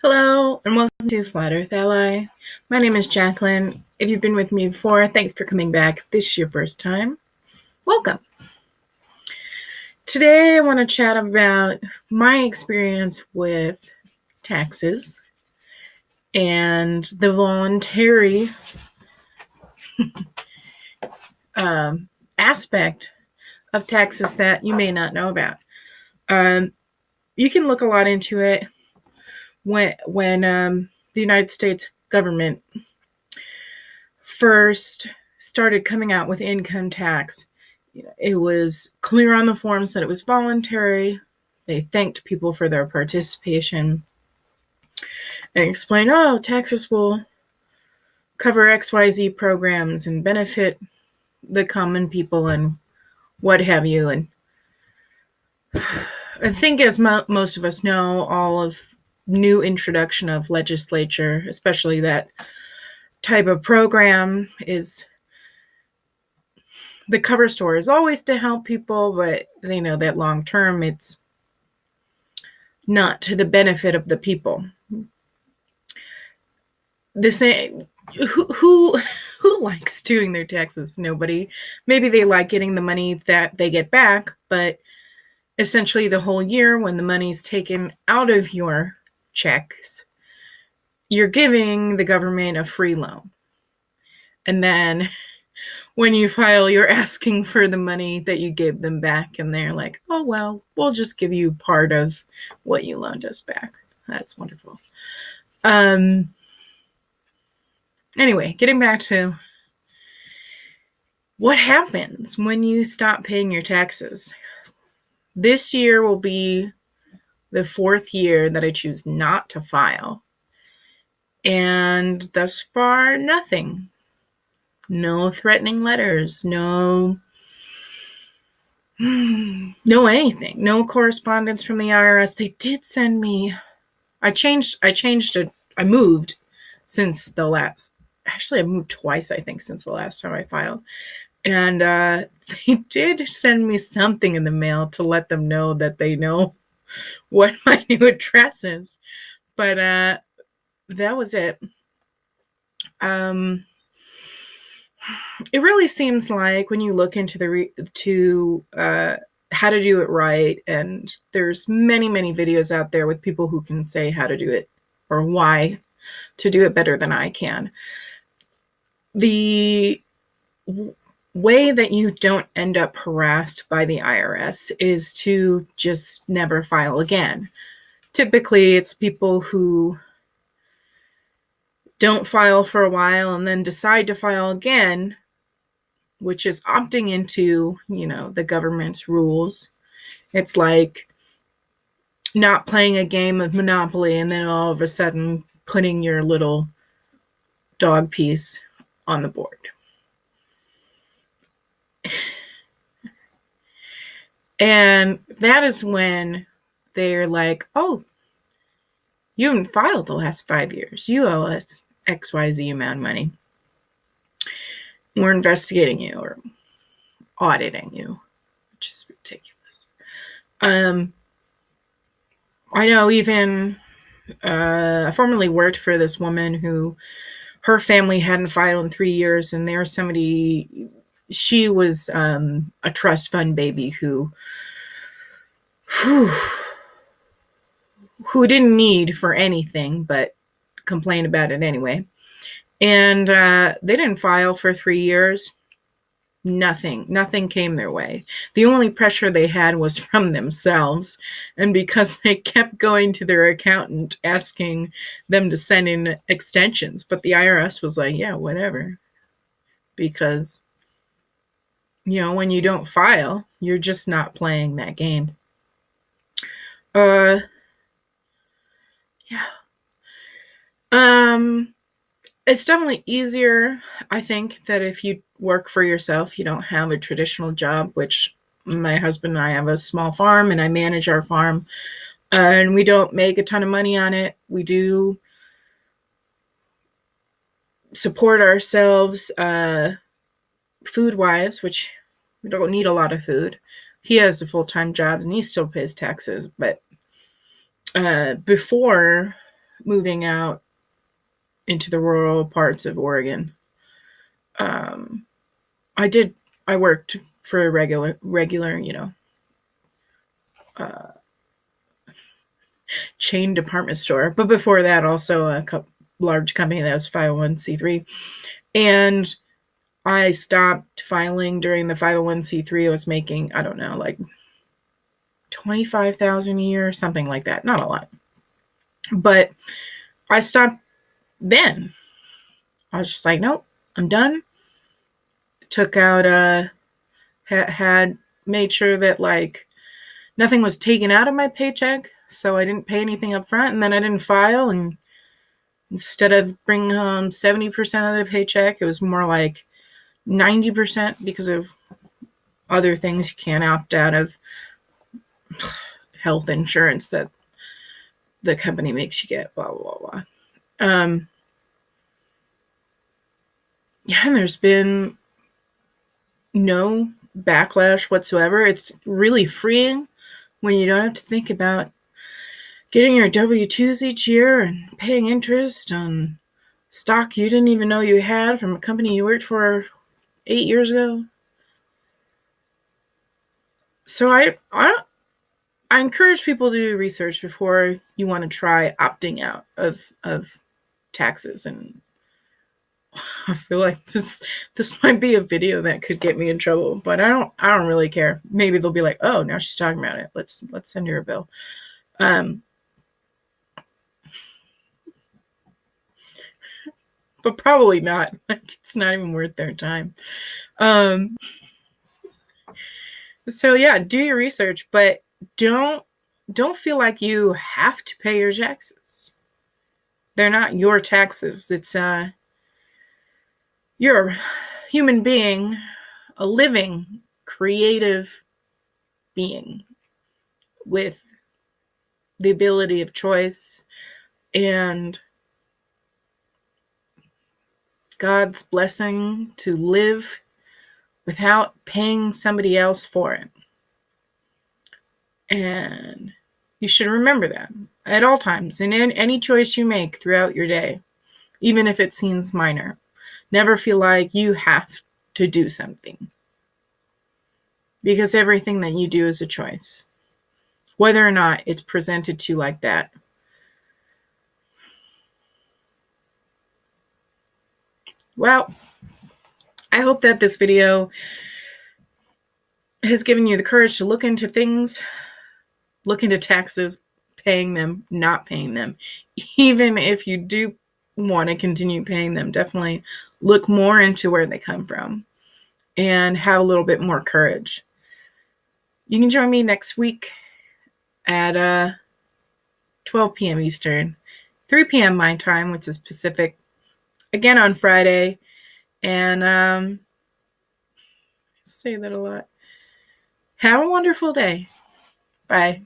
Hello, and welcome to Flat Earth Ally. My name is Jacqueline. If you've been with me before, thanks for coming back. If this is your first time, welcome. Today, I want to chat about my experience with taxes and the voluntary aspect of taxes that you may not know about. You can look a lot into it when the United States government first started coming out with income tax. It was clear on the forms that it was voluntary. They thanked people for their participation and explained, taxes will cover XYZ programs and benefit the common people and what have you. And I think, as most of us know, all of new introduction of legislature, especially that type of program, is the cover story is always to help people, but they know that long term it's not to the benefit of the people. The same, who likes doing their taxes? Nobody. Maybe they like getting the money that they get back, but essentially the whole year when the money's taken out of your checks, you're giving the government a free loan. And then when you file, you're asking for the money that you gave them back, and they're like, oh, well, we'll just give you part of what you loaned us back. That's wonderful. Anyway, getting back to what happens when you stop paying your taxes. This year will be the fourth year that I choose not to file. And thus far, nothing. No threatening letters, no anything, no correspondence from the IRS. They did send me, I changed it. I moved since the last, actually I moved twice, I think, since the last time I filed. And they did send me something in the mail to let them know that they know what my new address is. But that was it. It really seems like when you look into how to do it right, and there's many videos out there with people who can say how to do it or why to do it better than I can. The way that you don't end up harassed by the IRS is to just never file again. Typically, it's people who don't file for a while and then decide to file again, which is opting into, the government's rules. It's like not playing a game of Monopoly and then all of a sudden putting your little dog piece on the board. And that is when they're like, oh, you haven't filed the last 5 years. You owe us XYZ amount of money. We're investigating you or auditing you, which is ridiculous. I know even I formerly worked for this woman who her family hadn't filed in 3 years, and there was somebody, she was a trust fund baby who didn't need for anything but complained about it anyway. And they didn't file for 3 years. Nothing came their way. The only pressure they had was from themselves. And because they kept going to their accountant asking them to send in extensions. But the IRS was like, yeah, whatever. Because, when you don't file, you're just not playing that game. It's definitely easier, I think, that if you work for yourself, you don't have a traditional job, which my husband and I have a small farm and I manage our farm, and we don't make a ton of money on it. We do support ourselves food-wise, which we don't need a lot of food. He has a full-time job and he still pays taxes, but before moving out into the rural parts of Oregon. Um, I worked for a regular, uh, chain department store. But before that, also a large company that was 501c3. And I stopped filing during the 501c3. I was making, I don't know, like 25,000 a year, something like that. Not a lot. But I stopped then. I was just like, nope, I'm done. Took out had made sure that like nothing was taken out of my paycheck, so I didn't pay anything up front, and then I didn't file, and instead of bringing home 70% of the paycheck, it was more like 90% because of other things you can't opt out of, health insurance that the company makes you get, blah blah blah. Yeah, and there's been no backlash whatsoever. It's really freeing when you don't have to think about getting your W-2s each year and paying interest on stock you didn't even know you had from a company you worked for 8 years ago. So I encourage people to do research before you want to try opting out of taxes. And I feel like this might be a video that could get me in trouble, but I don't really care. Maybe they'll be like, oh, now she's talking about it. Let's send her a bill. But probably not. Like, it's not even worth their time. So yeah, do your research, but don't feel like you have to pay your taxes. They're not your taxes. It's you're a human being, a living, creative being with the ability of choice and God's blessing to live without paying somebody else for it. And you should remember that at all times, in any choice you make throughout your day, even if it seems minor. Never feel like you have to do something, because everything that you do is a choice, whether or not it's presented to you like that. Well, I hope that this video has given you the courage to look into things, look into taxes, paying them, not paying them. Even if you do want to continue paying them, definitely look more into where they come from and have a little bit more courage. You can join me next week at 12 p.m. Eastern, 3 p.m. my time, which is Pacific, again on Friday. And I say that a lot. Have a wonderful day. Bye.